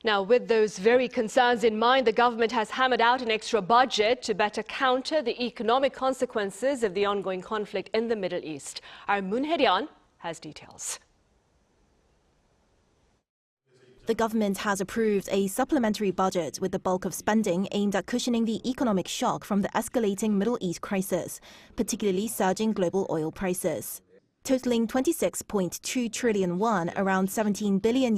Now, with those very concerns in mind, the government has hammered out an extra budget to better counter the economic consequences of the ongoing conflict in the Middle East. Our Moon Hye-ryeon has details. The government has approved a supplementary budget with the bulk of spending aimed at cushioning the economic shock from the escalating Middle East crisis, particularly surging global oil prices. Totaling 26.2 trillion won, around $17 billion.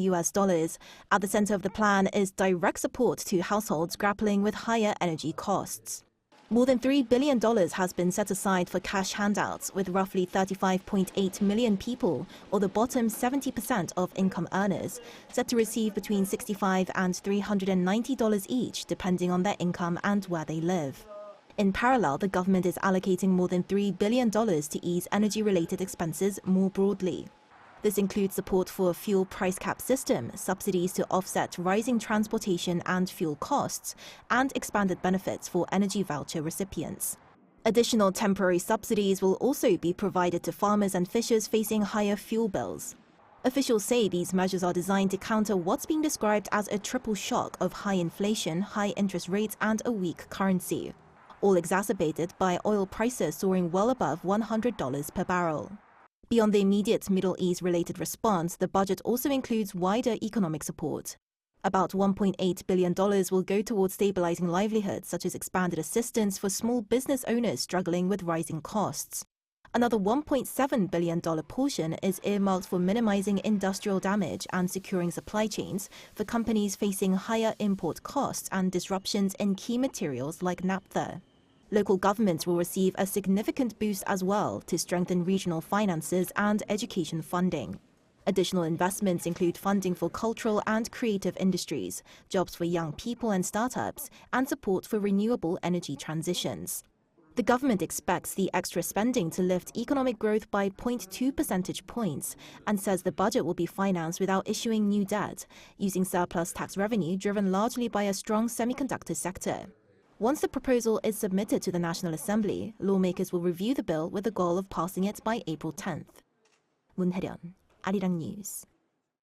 At the center of the plan is direct support to households grappling with higher energy costs. More than $3 billion has been set aside for cash handouts, with roughly 35.8 million people, or the bottom 70% of income earners, set to receive between $65 and $390 each, depending on their income and where they live. In parallel, the government is allocating more than $3 billion to ease energy-related expenses more broadly. This includes support for a fuel price cap system, subsidies to offset rising transportation and fuel costs, and expanded benefits for energy voucher recipients. Additional temporary subsidies will also be provided to farmers and fishers facing higher fuel bills. Officials say these measures are designed to counter what's being described as a triple shock of high inflation, high interest rates, and a weak currency, all exacerbated by oil prices soaring well above $100 per barrel. Beyond the immediate Middle East-related response, the budget also includes wider economic support. About $1.8 billion will go towards stabilizing livelihoods, such as expanded assistance for small business owners struggling with rising costs. Another $1.7 billion portion is earmarked for minimizing industrial damage and securing supply chains for companies facing higher import costs and disruptions in key materials like naphtha. Local governments will receive a significant boost as well to strengthen regional finances and education funding. Additional investments include funding for cultural and creative industries, jobs for young people and startups, and support for renewable energy transitions. The government expects the extra spending to lift economic growth by 0.2 percentage points and says the budget will be financed without issuing new debt, using surplus tax revenue driven largely by a strong semiconductor sector. Once the proposal is submitted to the National Assembly, lawmakers will review the bill with the goal of passing it by April 10th. Moon Hye-ryeon, Arirang News.